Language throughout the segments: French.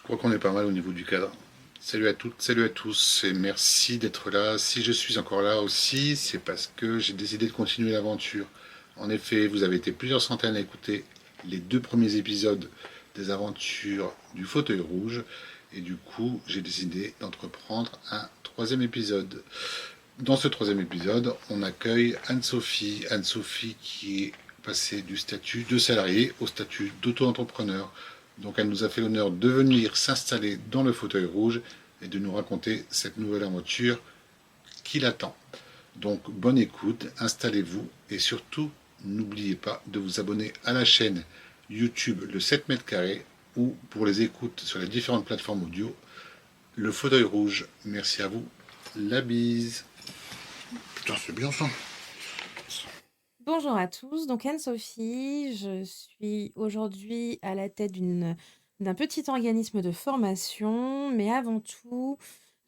crois qu'on est pas mal au niveau du cadre. Salut à toutes, salut à tous, et merci d'être là. Si je suis encore là aussi, c'est parce que j'ai décidé de continuer l'aventure. En effet, vous avez été plusieurs centaines à écouter les deux premiers épisodes des aventures du fauteuil rouge, et du coup, j'ai décidé d'entreprendre un troisième épisode. Dans ce troisième épisode, on accueille Anne-Sophie. Anne-Sophie qui est passée du statut de salarié au statut d'auto-entrepreneur. Donc elle nous a fait l'honneur de venir s'installer dans le fauteuil rouge et de nous raconter cette nouvelle aventure qui l'attend. Donc bonne écoute, installez-vous et surtout n'oubliez pas de vous abonner à la chaîne YouTube le 7 mètres carrés ou pour les écoutes sur les différentes plateformes audio, le fauteuil rouge. Merci à vous, la bise. Putain, c'est bien ça. Bonjour à tous, donc Anne-Sophie, je suis aujourd'hui à la tête d'un petit organisme de formation, mais avant tout,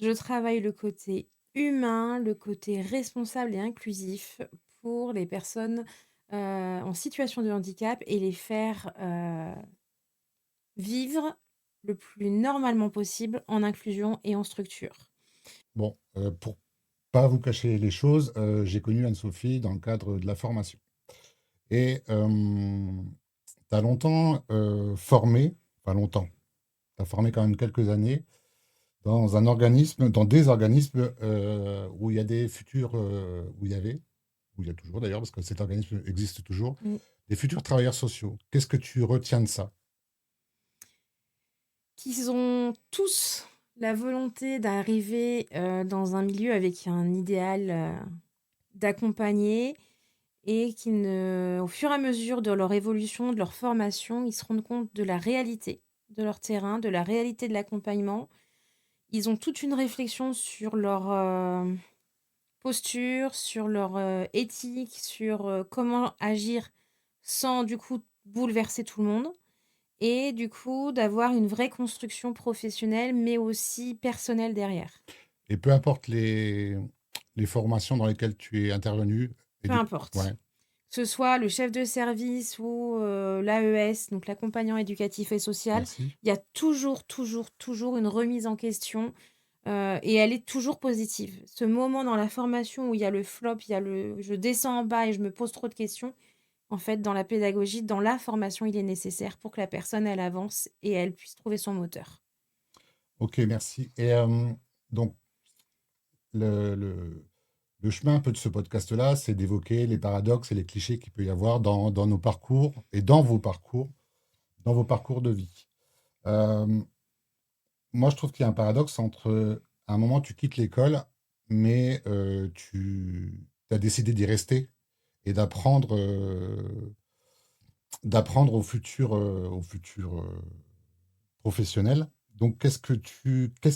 je travaille le côté humain, le côté responsable et inclusif pour les personnes en situation de handicap et les faire vivre le plus normalement possible en inclusion et en structure. Bon, pour pas vous cacher les choses, j'ai connu Anne-Sophie dans le cadre de la formation. Et tu as longtemps formé, enfin longtemps, tu as formé quand même quelques années dans un organisme, dans des organismes où il y a des futurs, où il y avait, où il y a toujours d'ailleurs, parce que cet organisme existe toujours, Mm. des futurs travailleurs sociaux. Qu'est-ce que tu retiens de ça? Qu'ils ont tous la volonté d'arriver dans un milieu avec un idéal d'accompagner et au fur et à mesure de leur évolution, de leur formation, ils se rendent compte de la réalité de leur terrain, de la réalité de l'accompagnement. Ils ont toute une réflexion sur leur posture, sur leur éthique, sur comment agir sans du coup bouleverser tout le monde. Et du coup, d'avoir une vraie construction professionnelle, mais aussi personnelle derrière. Et peu importe les formations dans lesquelles tu es intervenu, et Peu du importe. ouais, Que ce soit le chef de service ou l'AES, donc l'accompagnant éducatif et social, merci. il y a toujours, toujours, toujours une remise en question et elle est toujours positive. Ce moment dans la formation où il y a le flop, il y a je descends en bas et je me pose trop de questions, en fait, dans la pédagogie, dans la formation, il est nécessaire pour que la personne, elle avance et elle puisse trouver son moteur. Ok, merci. Et donc, le, le chemin un peu de ce podcast-là, c'est d'évoquer les paradoxes et les clichés qu'il peut y avoir dans nos parcours et dans vos parcours de vie. Euh, Moi, je trouve qu'il y a un paradoxe entre, à un moment, tu quittes l'école, mais tu as décidé d'y rester et d'apprendre au futur professionnel. Donc, qu'est-ce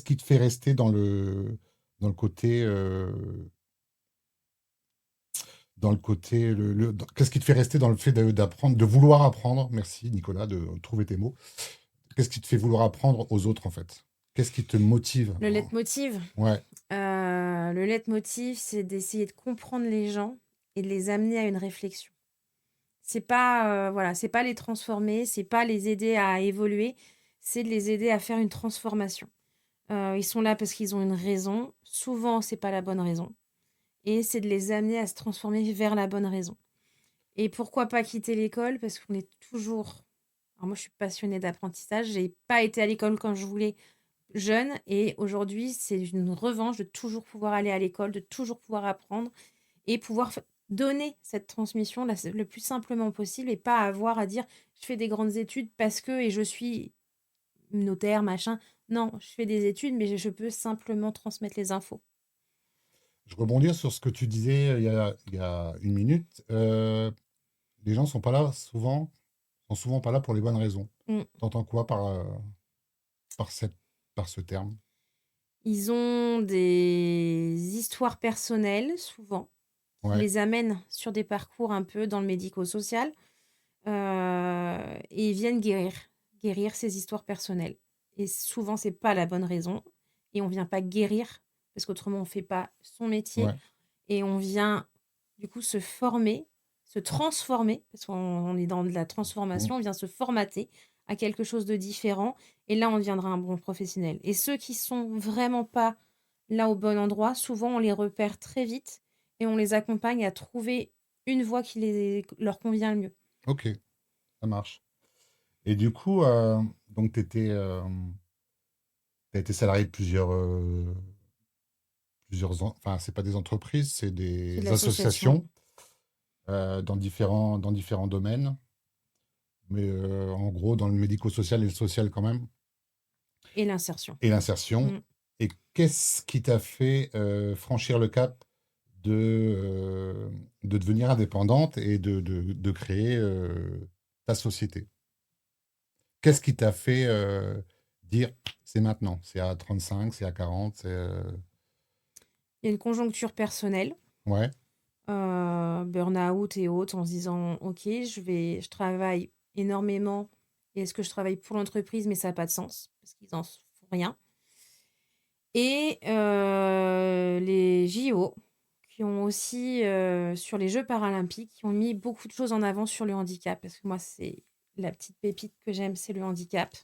qui te fait rester dans le côté qu'est-ce qui te fait rester dans le fait d'apprendre, de vouloir apprendre, merci Nicolas de trouver tes mots, qu'est-ce qui te fait vouloir apprendre aux autres en fait? Qu'est-ce qui te motive? Le leitmotiv, Ouais, le leitmotiv, c'est d'essayer de comprendre les gens et de les amener à une réflexion. C'est pas, voilà, c'est pas les transformer, c'est pas les aider à évoluer, c'est de les aider à faire une transformation. Ils sont là parce qu'ils ont une raison. Souvent, c'est pas la bonne raison et c'est de les amener à se transformer vers la bonne raison. Et pourquoi pas quitter l'école? Parce qu'on est toujours alors moi, je suis passionnée d'apprentissage. J'ai pas été à l'école quand je voulais jeune et aujourd'hui, c'est une revanche de toujours pouvoir aller à l'école, de toujours pouvoir apprendre et pouvoir donner cette transmission le plus simplement possible et pas avoir à dire je fais des grandes études parce que et je suis notaire, machin. Non, je fais des études, mais je peux simplement transmettre les infos. je rebondis sur ce que tu disais il y a une minute. Les gens sont souvent pas là pour les bonnes raisons. Mm. T'entends quoi par cette, par ce terme? Ils ont des histoires personnelles, souvent, qui Ouais, les amènent sur des parcours un peu dans le médico-social et ils viennent guérir ces histoires personnelles. Et souvent, c'est pas la bonne raison. Et on vient pas guérir, parce qu'autrement, on fait pas son métier. ouais. Et on vient, du coup, se former, se transformer, parce qu'on est dans de la Mm. transformation, on vient se formater à quelque chose de différent. Et là, on deviendra un bon professionnel. Et ceux qui sont vraiment pas là au bon endroit, souvent, on les repère très vite et on les accompagne à trouver une voie qui leur convient le mieux. Ok, ça marche. Et du coup, donc t'as été salarié de enfin, c'est pas des entreprises, c'est C'est de des l'association associations dans différents domaines, mais en gros dans le médico-social et le social quand même, et l'insertion. et l'insertion. Mm. Et qu'est-ce qui t'a fait franchir le cap de devenir indépendante et de créer ta société? Qu'est-ce qui t'a fait dire c'est maintenant, c'est à 35, c'est à 40, Il y a une conjoncture personnelle, ouais, burn-out et autres, en se disant, OK, je travaille énormément. Et est-ce que je travaille pour l'entreprise, mais ça n'a pas de sens, parce qu'ils n'en font rien. Et les JO, qui ont aussi, sur les Jeux paralympiques, qui ont mis beaucoup de choses en avant sur le handicap, parce que moi, c'est la petite pépite que j'aime, c'est le handicap.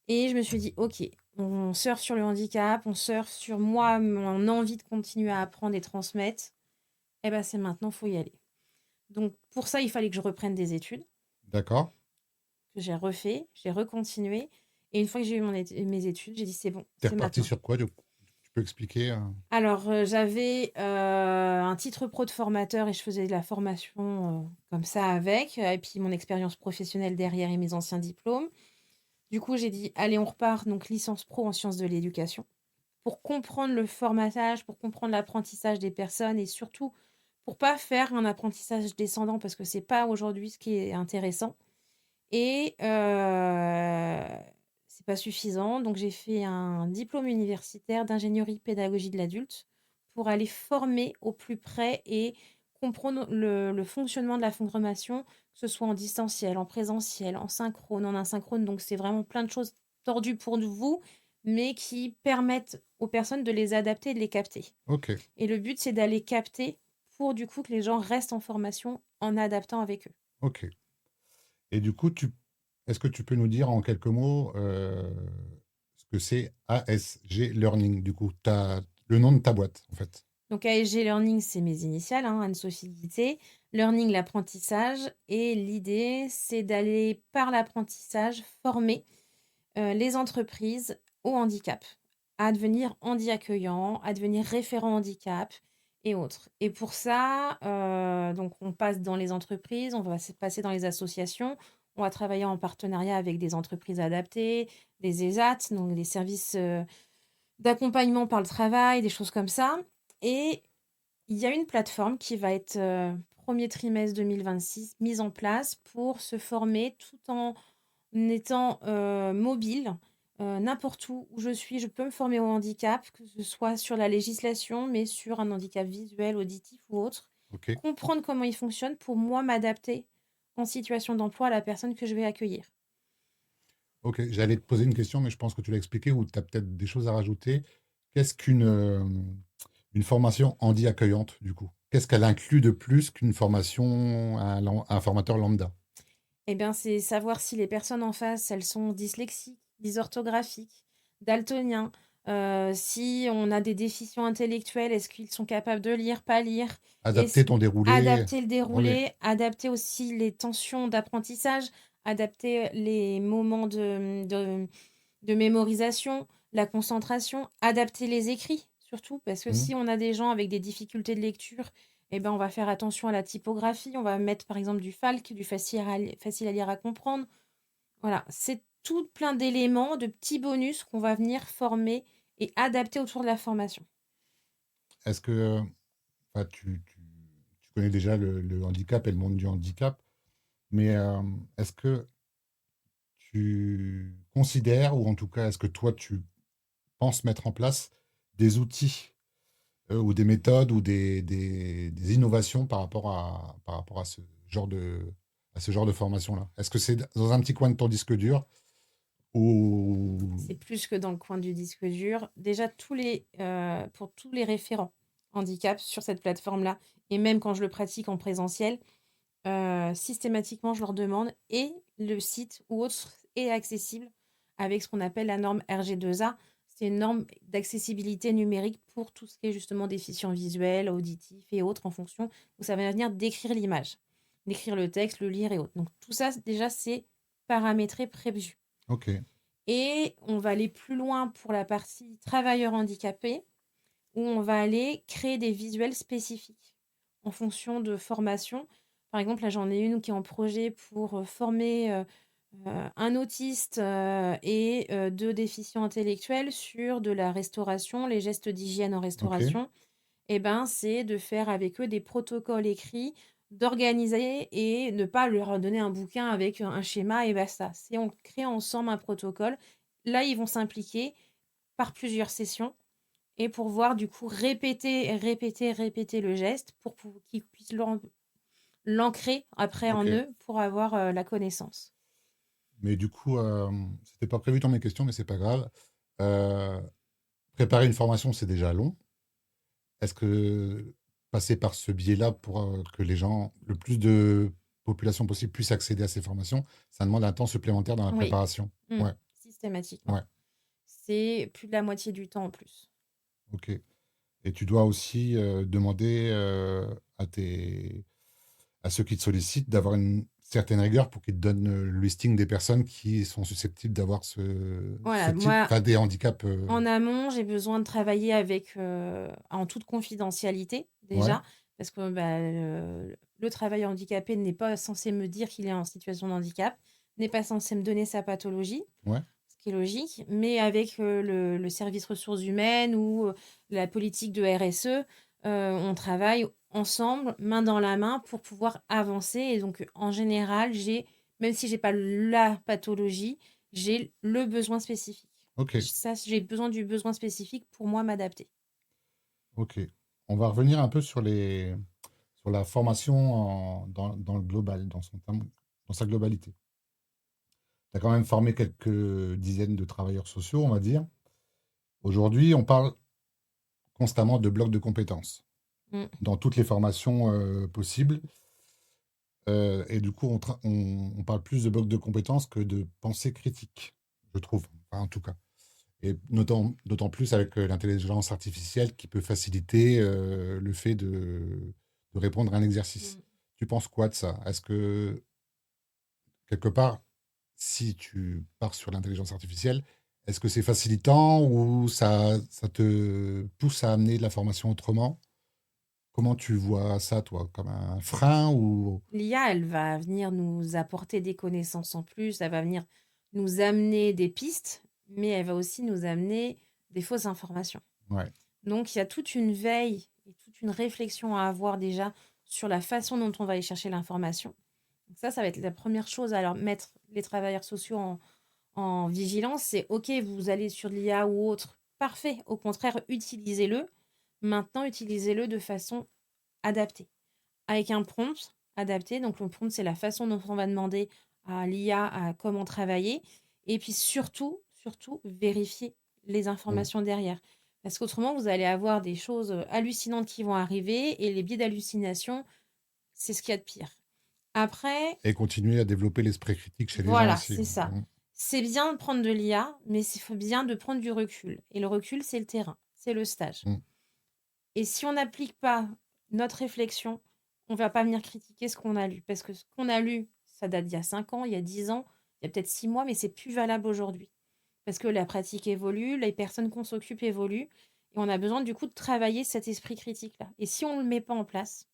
Et je me suis dit, OK, on surfe sur le handicap, on surfe sur moi, mon envie de continuer à apprendre et transmettre. Eh ben, c'est maintenant, il faut y aller. Donc, pour ça, il fallait que je reprenne des études, d'accord. que j'ai refait, j'ai recontinué. Et une fois que j'ai eu mes études, j'ai dit, c'est bon, T'es c'est reparti maintenant. sur quoi, du coup? Tu peux expliquer Alors, j'avais un titre pro de formateur et je faisais de la formation comme ça avec, et puis mon expérience professionnelle derrière et mes anciens diplômes. Du coup, j'ai dit, allez, on repart, donc licence pro en sciences de l'éducation, pour comprendre le formatage, pour comprendre l'apprentissage des personnes et surtout pour pas faire un apprentissage descendant parce que c'est pas aujourd'hui ce qui est intéressant. Et c'est pas suffisant. Donc, j'ai fait un diplôme universitaire d'ingénierie pédagogie de l'adulte pour aller former au plus près et comprendre le fonctionnement de la formation, que ce soit en distanciel, en présentiel, en synchrone, en asynchrone. Donc, c'est vraiment plein de choses tordues pour vous, mais qui permettent aux personnes de les adapter et de les capter. Ok, Et le but, c'est d'aller capter pour du coup que les gens restent en formation en adaptant avec eux. ok. Et du coup, est-ce que tu peux nous dire en quelques mots ce que c'est ASG Learning, du coup, le nom de ta boîte, en fait. Donc ASG Learning, c'est mes initiales, hein, Anne-Sophie Guité. Learning, l'apprentissage. Et l'idée, c'est d'aller par l'apprentissage former les entreprises au handicap, à devenir handi accueillant, à devenir référent handicap et autres. Et pour ça, donc on passe dans les entreprises, on va passer dans les associations, on va travailler en partenariat avec des entreprises adaptées, des ESAT, donc les services d'accompagnement par le travail, des choses comme ça. Et il y a une plateforme qui va être premier trimestre 2026 mise en place pour se former tout en étant mobile. N'importe où je suis, je peux me former au handicap, que ce soit sur la législation, mais sur un handicap visuel, auditif ou autre. Ok, Comprendre comment il fonctionne pour moi m'adapter en situation d'emploi à la personne que je vais accueillir. ok. J'allais te poser une question, mais je pense que tu l'as expliqué ou tu as peut-être des choses à rajouter. Qu'est-ce une formation handi accueillante, du coup? Qu'est-ce qu'elle inclut de plus qu'une formation à un formateur lambda? Eh bien, c'est savoir si les personnes en face, elles sont dyslexiques, dysorthographiques, daltoniens, si on a des déficients intellectuels, est-ce qu'ils sont capables de lire, pas lire, Adapter ton déroulé. adapter le Ok, déroulé, adapter aussi les tensions d'apprentissage, adapter les moments de mémorisation, la concentration, adapter les écrits surtout, parce que hmm, si on a des gens avec des difficultés de lecture, eh ben, on va faire attention à la typographie, on va mettre par exemple du FALC, du facile à lire à comprendre. Voilà, c'est tout plein d'éléments, de petits bonus qu'on va venir former et adapter autour de la formation. Est-ce que enfin, tu connais déjà le handicap et le monde du handicap, mais est-ce que tu considères, ou en tout cas, est-ce que toi, tu penses mettre en place des outils ou des méthodes ou des innovations par rapport à ce genre de formation-là? Est-ce que c'est dans un petit coin de ton disque dur ou... C'est plus que dans le coin du disque dur. Déjà, pour tous les référents handicap sur cette plateforme-là, et même quand je le pratique en présentiel, systématiquement, je leur demande et le site ou autre et accessible avec ce qu'on appelle la norme RG2A. C'est une norme d'accessibilité numérique pour tout ce qui est justement déficient visuel, auditif et autres en fonction. Donc ça va venir décrire l'image, décrire le texte, le lire et autres. Donc tout ça, déjà, c'est paramétré, prévu. Ok. Et on va aller plus loin pour la partie travailleurs handicapés, où on va aller créer des visuels spécifiques en fonction de formation. Par exemple, là, j'en ai une qui est en projet pour former un autiste et deux déficients intellectuels sur de la restauration, les gestes d'hygiène en Ok. restauration. Et ben, c'est de faire avec eux des protocoles écrits, d'organiser et ne pas leur donner un bouquin avec un schéma et basta. C'est on crée ensemble un protocole. Là, ils vont s'impliquer par plusieurs sessions et pour voir du coup répéter le geste pour qu'ils puissent l'ancrer après en Ok. eux pour avoir la connaissance. Mais du coup, c'était pas prévu dans mes questions, mais c'est pas grave. Euh, Préparer une formation, c'est déjà long. Est-ce que passer par ce biais-là pour que les gens, le plus de population possible, puissent accéder à ces formations, ça demande un temps supplémentaire dans la Oui, préparation? Ouais, systématiquement. ouais, C'est plus de la moitié du temps en plus. ok. Et tu dois aussi demander à ceux qui te sollicitent d'avoir une certaine rigueur pour qu'ils te donnent le listing des personnes qui sont susceptibles d'avoir ce Voilà, type, moi, enfin des handicaps. en amont, j'ai besoin de travailler avec, en toute confidentialité Ouais, déjà, parce que bah, le travailleur handicapé n'est pas censé me dire qu'il est en situation de handicap, n'est pas censé me donner sa pathologie, ouais, ce qui est logique, mais avec le service ressources humaines ou la politique de RSE, on travaille ensemble, main dans la main, pour pouvoir avancer. Et donc, en général, même si j'ai pas la pathologie, j'ai le besoin spécifique. ok, Ça, j'ai besoin du besoin spécifique pour moi m'adapter. ok. On va revenir un peu sur la formation dans le global, dans sa globalité. Tu as quand même formé quelques dizaines de travailleurs sociaux, on va dire. Aujourd'hui, on parle constamment de blocs de compétences Mm. dans toutes les formations possibles. Et du coup, on parle plus de blocs de compétences que de pensée critique, je trouve, enfin, en tout cas. Et d'autant plus avec l'intelligence artificielle qui peut faciliter le fait de répondre à un exercice. Mm. Tu penses quoi de ça? Est-ce que, quelque part, si tu pars sur l'intelligence artificielle, est-ce que c'est facilitant ou ça te pousse à amener de la formation autrement? Comment tu vois ça, toi? Comme un frein ou... L'IA, elle va venir nous apporter des connaissances en plus, elle va venir nous amener des pistes, mais elle va aussi nous amener des fausses informations. Ouais, Donc, il y a toute une veille et toute une réflexion à avoir déjà sur la façon dont on va aller chercher l'information. Donc ça va être la première chose à leur mettre les travailleurs sociaux en vigilance. C'est OK, vous allez sur l'IA ou autre, parfait. Au contraire, utilisez-le. Maintenant, utilisez-le de façon adaptée, avec un prompt adapté. Donc, le prompt, c'est la façon dont on va demander à l'IA à comment travailler. Et puis, surtout, vérifier les mm. informations derrière. Parce qu'autrement, vous allez avoir des choses hallucinantes qui vont arriver et les biais d'hallucination, c'est ce qu'il y a de pire. Après, Et continuer à développer l'esprit critique chez les gens voilà, aussi. c'est ça. C'est bien de prendre de l'IA, mais il faut bien de prendre du recul. Et le recul, c'est le terrain, c'est le stage. Mm. Et si on n'applique pas notre réflexion, on va pas venir critiquer ce qu'on a lu. Parce que ce qu'on a lu, ça date d'il y a 5 ans, il y a 10 ans, il y a peut-être 6 mois, mais c'est plus valable aujourd'hui. Parce que la pratique évolue, les personnes qu'on s'occupe évoluent, et on a besoin du coup de travailler cet esprit critique-là. Et si on ne le met pas en place,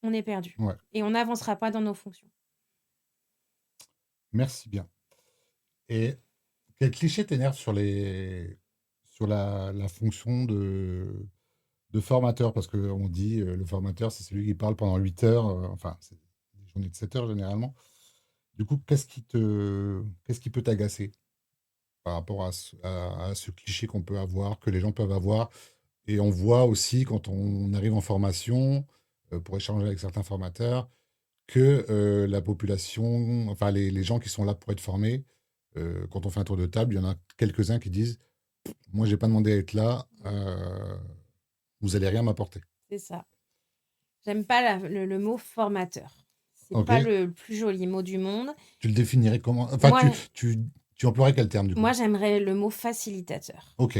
on est perdu. Ouais, Et on n'avancera pas dans nos fonctions. merci bien. Et quel cliché t'énerve sur la fonction de formateur? Parce qu'on dit le formateur, c'est celui qui parle pendant 8 heures, enfin, c'est des journées de 7 heures généralement. Du coup, qu'est-ce qui peut t'agacer par rapport à ce cliché qu'on peut avoir, que les gens peuvent avoir? Et on voit aussi quand on arrive en formation, pour échanger avec certains formateurs, que la population, enfin les gens qui sont là pour être formés, quand on fait un tour de table, il y en a quelques-uns qui disent, moi j'ai pas demandé à être là, vous allez rien m'apporter. C'est ça. J'aime pas le mot formateur. C'est Ok. pas le plus joli mot du monde. Tu le définirais comment? Enfin, Moi, tu emploierais quel terme du coup? moi j'aimerais le mot facilitateur. Ok.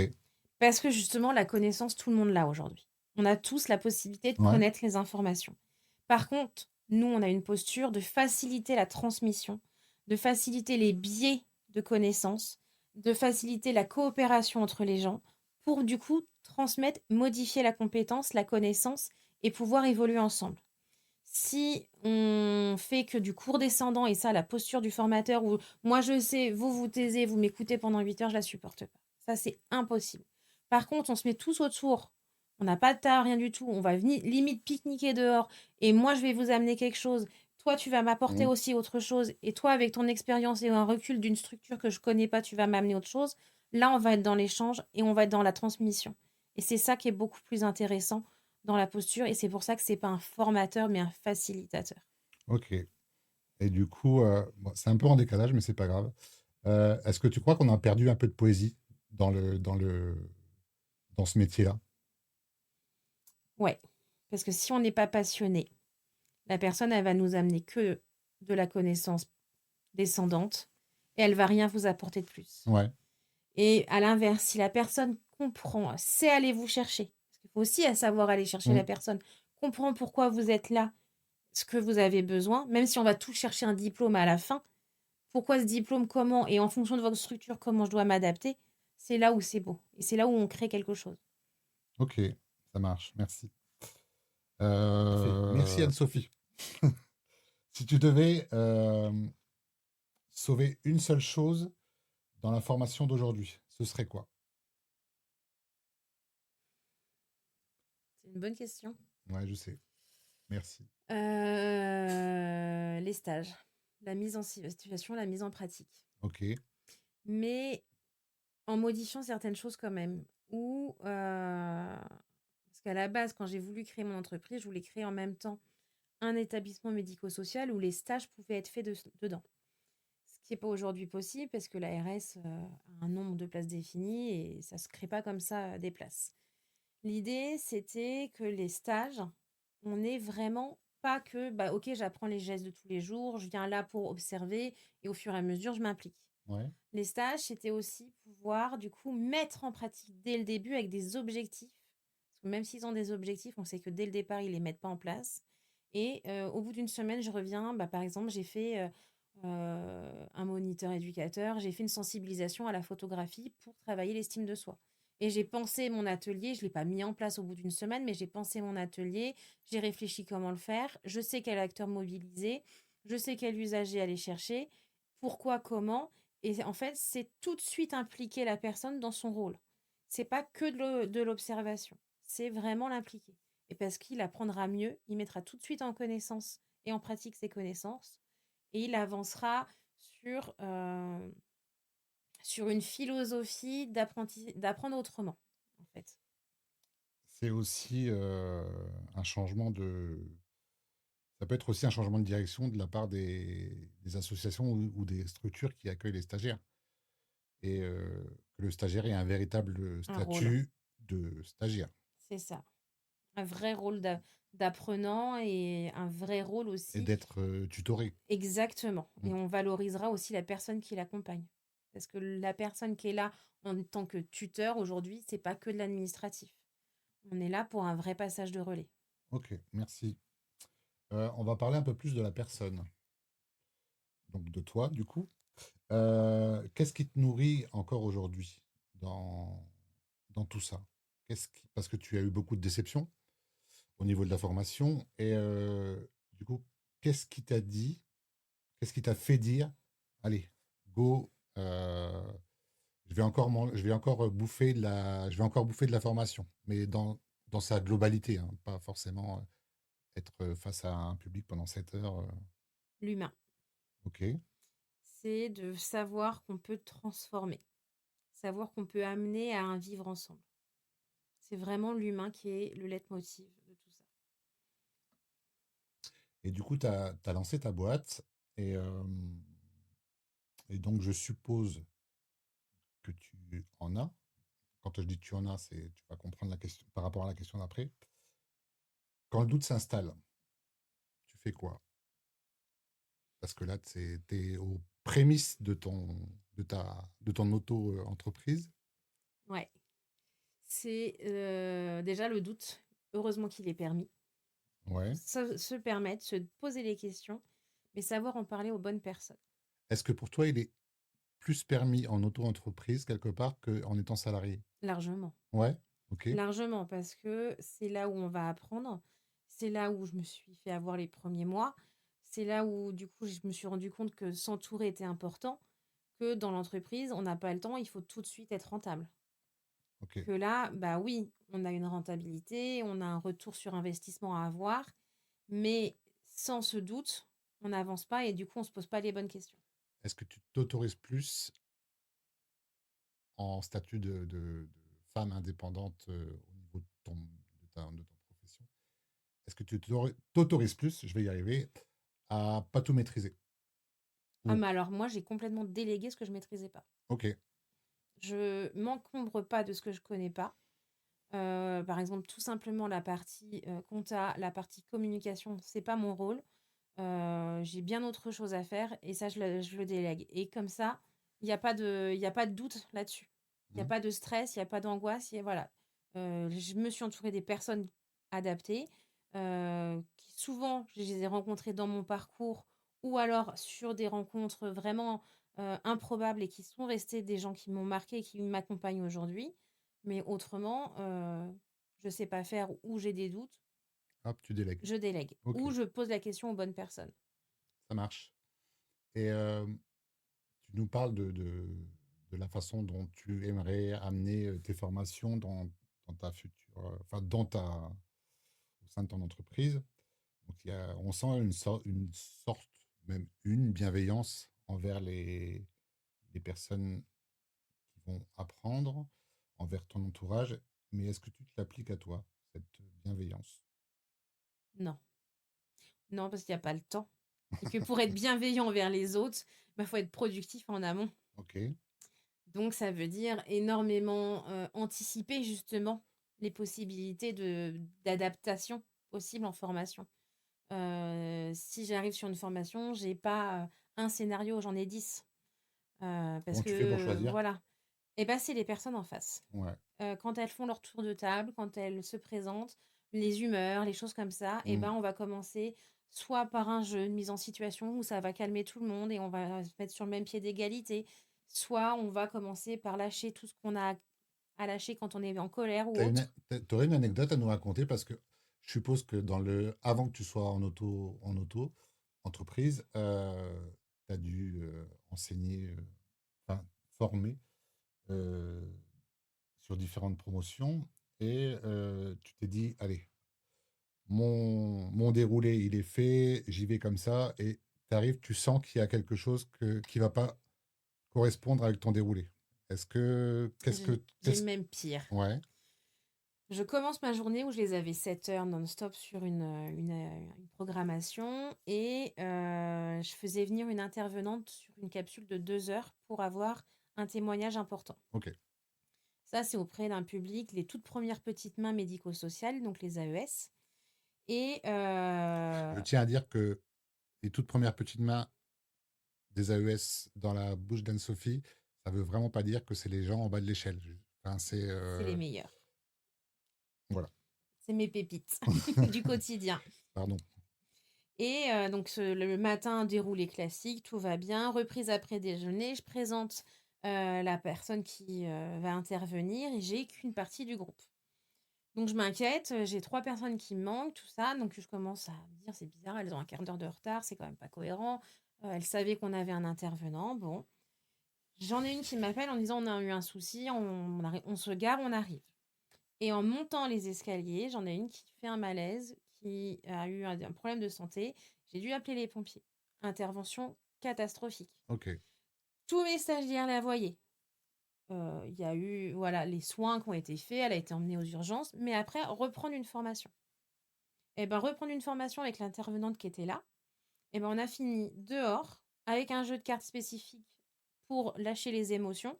Parce que justement, la connaissance, tout le monde l'a aujourd'hui. On a tous la possibilité de Ouais. connaître les informations. Par contre, nous, on a une posture de faciliter la transmission, de faciliter les biais de connaissances, de faciliter la coopération entre les gens pour du coup transmettre, modifier la compétence, la connaissance et pouvoir évoluer ensemble. Si on fait que du cours descendant et ça, la posture du formateur où moi je sais, vous vous taisez, vous m'écoutez pendant 8 heures, je la supporte pas. Ça, c'est impossible. Par contre, on se met tous autour. On n'a pas de tas, rien du tout. On va venir limite pique-niquer dehors et moi je vais vous amener quelque chose. Toi, tu vas m'apporter Mhm. aussi autre chose et toi, avec ton expérience et un recul d'une structure que je connais pas, tu vas m'amener autre chose. Là, on va être dans l'échange et on va être dans la transmission. Et c'est ça qui est beaucoup plus intéressant dans la posture et c'est pour ça que c'est pas un formateur mais un facilitateur. Ok. Et du coup, bon, c'est un peu en décalage, mais c'est pas grave. Est-ce que tu crois qu'on a perdu un peu de poésie dans ce métier-là? Ouais, parce que si on n'est pas passionné, la personne elle va nous amener que de la connaissance descendante et elle va rien vous apporter de plus. Ouais. Et à l'inverse, si la personne comprend, sait aller vous chercher, parce qu'il faut aussi savoir aller chercher la Mm. personne, comprend pourquoi vous êtes là, ce que vous avez besoin, même si on va tout chercher un diplôme à la fin, pourquoi ce diplôme, comment, et en fonction de votre structure, comment je dois m'adapter, c'est là où c'est beau. Et c'est là où on crée quelque chose. Ok, ça marche. Merci. Merci Anne-Sophie. Si tu devais sauver une seule chose dans la formation d'aujourd'hui, ce serait quoi? C'est une bonne question. Ouais, je sais. Merci. Les stages, la mise en situation, la mise en pratique. Ok. Mais en modifiant certaines choses quand même. Ou parce qu'à la base, quand j'ai voulu créer mon entreprise, je voulais créer en même temps un établissement médico-social où les stages pouvaient être faits dedans. Ce qui n'est pas aujourd'hui possible parce que l'ARS a un nombre de places défini et ça ne se crée pas comme ça des places. L'idée, c'était que les stages, on est vraiment pas que, bah, ok, j'apprends les gestes de tous les jours, je viens là pour observer et au fur et à mesure, je m'implique. Ouais. Les stages, c'était aussi pouvoir, du coup, mettre en pratique dès le début avec des objectifs. Parce que même s'ils ont des objectifs, on sait que dès le départ, ils ne les mettent pas en place. Et au bout d'une semaine, je reviens, bah, par exemple, j'ai fait un moniteur éducateur, j'ai fait une sensibilisation à la photographie pour travailler l'estime de soi. Et j'ai pensé mon atelier, je ne l'ai pas mis en place au bout d'une semaine, mais j'ai pensé mon atelier, j'ai réfléchi comment le faire, je sais quel acteur mobiliser, je sais quel usager aller chercher, pourquoi, comment. Et en fait, c'est tout de suite impliquer la personne dans son rôle. C'est pas que de l'observation, c'est vraiment l'impliquer. Et parce qu'il apprendra mieux, il mettra tout de suite en connaissance et en pratique ses connaissances, et il avancera sur, sur une philosophie d'apprendre autrement, en fait. C'est aussi un changement de. Ça peut être aussi un changement de direction de la part des associations ou des structures qui accueillent les stagiaires. Et que le stagiaire ait un véritable Un rôle, statut de stagiaire c'est ça. Un vrai rôle d'apprenant et un vrai rôle et aussi. d'être tutoré. Exactement. Mm. Et on valorisera aussi la personne qui l'accompagne. Parce que la personne qui est là en tant que tuteur aujourd'hui, c'est pas que de l'administratif. On est là pour un vrai passage de relais. Ok, merci. On va parler un peu plus de la personne, donc de toi, du coup. Qu'est-ce qui te nourrit encore aujourd'hui dans tout ça? Parce que tu as eu beaucoup de déceptions au niveau de la formation. Et du coup, qu'est-ce qui t'a dit, qu'est-ce qui t'a fait dire, allez, go, je vais encore je vais encore bouffer de la formation, mais dans sa globalité, hein, pas forcément être face à un public pendant 7 heures. L'humain, Ok, c'est de savoir qu'on peut transformer, savoir qu'on peut amener à un vivre ensemble. C'est vraiment l'humain qui est le leitmotiv de tout ça. et du coup, tu as lancé ta boîte, et, euh, et donc je suppose que tu en as. Quand je dis tu en as, tu vas comprendre la question par rapport à la question d'après. Quand le doute s'installe, tu fais quoi? Parce que là, tu es aux prémices de ton auto-entreprise. Ouais. C'est déjà le doute. Heureusement qu'il est permis. Ouais. Se permettre, se poser les questions, mais savoir en parler aux bonnes personnes. Est-ce que pour toi, il est plus permis en auto-entreprise quelque part qu'en étant salarié? Largement. Ouais, ok. Largement, parce que c'est là où on va apprendre. C'est là où je me suis fait avoir les premiers mois. C'est là où, du coup, je me suis rendu compte que s'entourer était important, que dans l'entreprise, on n'a pas le temps, il faut tout de suite être rentable. Ok. Que là, bah oui, on a une rentabilité, on a un retour sur investissement à avoir, mais sans ce doute, on n'avance pas et du coup, on se pose pas les bonnes questions. Est-ce que tu t'autorises plus en statut de femme indépendante au niveau de ta profession? Est-ce que tu t'autorises plus, je vais y arriver, à pas tout maîtriser? Ah, Ou, mais alors moi, j'ai complètement délégué ce que je maîtrisais pas. ok, Je m'encombre pas de ce que je connais pas. Par exemple, tout simplement la partie compta, la partie communication, c'est pas mon rôle. J'ai bien autre chose à faire et ça, je le délègue. Et comme ça, il y a pas de doute là-dessus. Il n'y a hmm, pas de stress, il n'y a pas d'angoisse. Voilà. Je me suis entourée des personnes adaptées qui souvent, je les ai rencontrées dans mon parcours ou alors sur des rencontres vraiment improbables et qui sont restées des gens qui m'ont marqué et qui m'accompagnent aujourd'hui. Mais autrement, je sais pas faire ou j'ai des doutes, hop, tu délègues. je délègue. Ok, Ou je pose la question aux bonnes personnes. ça marche. Et tu nous parles de la façon dont tu aimerais amener tes formations dans ta future, enfin, au sein de ton entreprise. Donc, on sent une sorte, même une bienveillance envers les personnes qui vont apprendre, envers ton entourage. Mais est-ce que tu te l'appliques à toi, cette bienveillance? Non. Non, parce qu'il n'y a pas le temps. Et que pour être bienveillant envers les autres, il faut être productif en amont. Ok. Donc, ça veut dire énormément anticiper justement les possibilités d'adaptation possibles en formation. Si j'arrive sur une formation, j'ai pas un scénario, j'en ai 10. Parce Comment tu fais pour que, choisir? voilà. Et ben, c'est les personnes en face. Ouais. Quand elles font leur tour de table, quand elles se présentent, les humeurs, les choses comme ça, et Hmm. ben on va commencer soit par un jeu, une mise en situation où ça va calmer tout le monde et on va se mettre sur le même pied d'égalité, soit on va commencer par lâcher tout ce qu'on a à lâcher quand on est en colère ou autre. T'aurais une anecdote à nous raconter parce que je suppose que avant que tu sois en auto entreprise, tu as dû enseigner, enfin, former euh, sur différentes promotions et tu t'es dit, allez, mon déroulé, il est fait, j'y vais comme ça et tu arrives, tu sens qu'il y a quelque chose qui va pas correspondre avec ton déroulé. J'ai même pire. Ouais, Je commence ma journée où je les avais 7 heures non-stop sur une programmation et je faisais venir une intervenante sur une capsule de 2 heures pour avoir un témoignage important. ok. Ça, c'est auprès d'un public, les toutes premières petites mains médico-sociales, donc les AES. Et Je tiens à dire que les toutes premières petites mains des AES dans la bouche d'Anne-Sophie, ça veut vraiment pas dire que c'est les gens en bas de l'échelle. Enfin, c'est les meilleurs. voilà. C'est mes pépites du quotidien. Pardon. Et donc le matin, déroulé classique, tout va bien. Reprise après déjeuner, je présente la personne qui va intervenir et j'ai qu'une partie du groupe. Donc je m'inquiète, j'ai 3 personnes qui me manquent, tout ça. Donc je commence à me dire, c'est bizarre, elles ont un quart d'heure de retard, c'est quand même pas cohérent. Elles savaient qu'on avait un intervenant. Bon, j'en ai une qui m'appelle en disant, on a eu un souci, on se gare, on arrive. Et en montant les escaliers, j'en ai une qui fait un malaise, qui a eu un problème de santé. J'ai dû appeler les pompiers. Intervention catastrophique. Ok. Tous mes stagiaires la voyaient. Il y a eu voilà, les soins qui ont été faits, elle a été emmenée aux urgences, mais après, reprendre une formation. Et ben reprendre une formation avec l'intervenante qui était là, et ben on a fini dehors avec un jeu de cartes spécifique pour lâcher les émotions.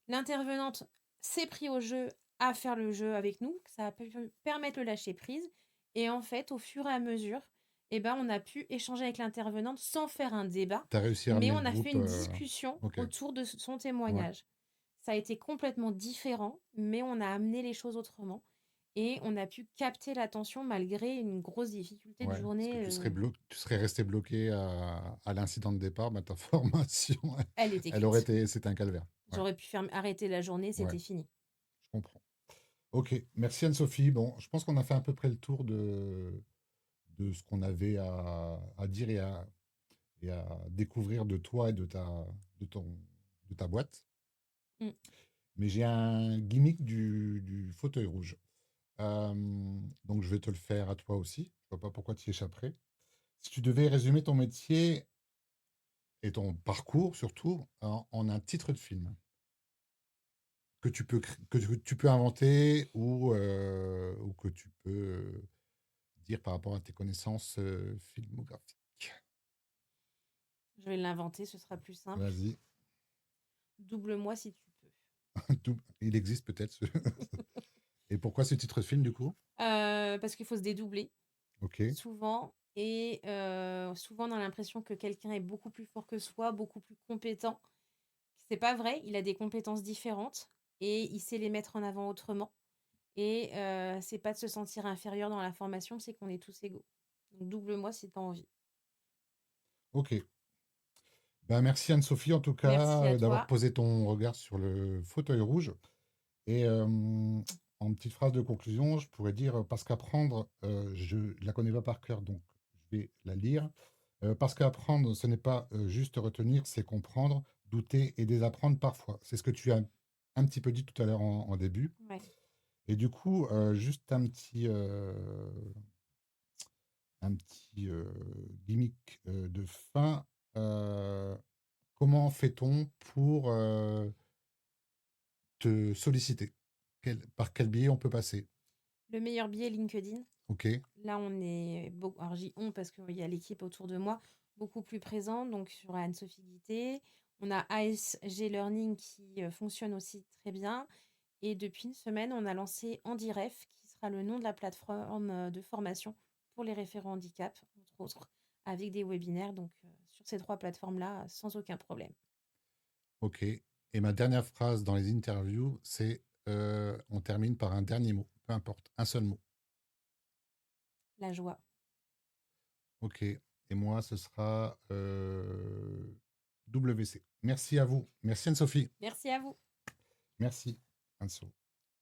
L'intervenante s'est pris au jeu à faire le jeu avec nous, ça a pu permettre le lâcher prise. Et en fait, au fur et à mesure, et ben, on a pu échanger avec l'intervenante sans faire un débat, Tu as réussi à mais ramener on le a fait groupe. une discussion Ok, autour de son ouais. témoignage. Ça a été complètement différent, mais on a amené les choses autrement et on a pu capter l'attention malgré une grosse difficulté de Ouais, parce que journée. tu serais resté bloqué à l'incident de départ, bah, ta formation, Elle était elle aurait cuite. été, c'était un calvaire. Ouais, J'aurais pu arrêter la journée, ouais, c'était fini. je comprends. Ok, merci Anne-Sophie. Bon, je pense qu'on a fait à peu près le tour de ce qu'on avait à dire et à découvrir de toi et de ta boîte. Mm. Mais j'ai un gimmick du fauteuil rouge. Donc je vais te le faire à toi aussi. Je vois pas pourquoi tu y échapperais. Si tu devais résumer ton métier et ton parcours surtout en un titre de film que tu peux inventer ou que tu peux dire par rapport à tes connaissances filmographiques. Je vais l'inventer, ce sera plus simple. Vas-y. Double-moi si tu peux. Il existe peut-être. Et pourquoi ce titre de film du coup? Parce qu'il faut se dédoubler, Ok, souvent. Et souvent, on a l'impression que quelqu'un est beaucoup plus fort que soi, beaucoup plus compétent. C'est pas vrai, il a des compétences différentes et il sait les mettre en avant autrement. Et c'est pas de se sentir inférieur dans la formation, c'est qu'on est tous égaux. Donc double-moi si tu as envie. ok. Ben, merci Anne-Sophie en tout Merci cas à d'avoir toi. posé ton regard sur le fauteuil rouge. Et en petite phrase de conclusion, je pourrais dire parce qu'apprendre, je ne la connais pas par cœur, donc je vais la lire. Parce qu'apprendre, ce n'est pas juste retenir, c'est comprendre, douter et désapprendre parfois. C'est ce que tu as un petit peu dit tout à l'heure en début. Ouais. Et du coup, juste un petit gimmick de fin. Euh, Comment fait-on pour te solliciter? Par quel biais on peut passer? Le meilleur billet LinkedIn. Ok, Là, on est beaucoup. Alors, j'y on parce qu'il y a l'équipe autour de moi beaucoup plus présente. Donc, sur Anne-Sophie Guité, on a ASG Learning qui fonctionne aussi très bien. Et depuis une semaine, on a lancé Handiref, qui sera le nom de la plateforme de formation pour les référents handicap, entre autres, avec des webinaires. Donc, sur ces 3 plateformes-là, sans aucun problème. ok. Et ma dernière phrase dans les interviews, c'est on termine par un dernier mot, peu importe, un seul mot. La joie. Ok. Et moi, ce sera WC. Merci à vous. Merci Anne-Sophie. Merci à vous. Merci Anne-Sophie.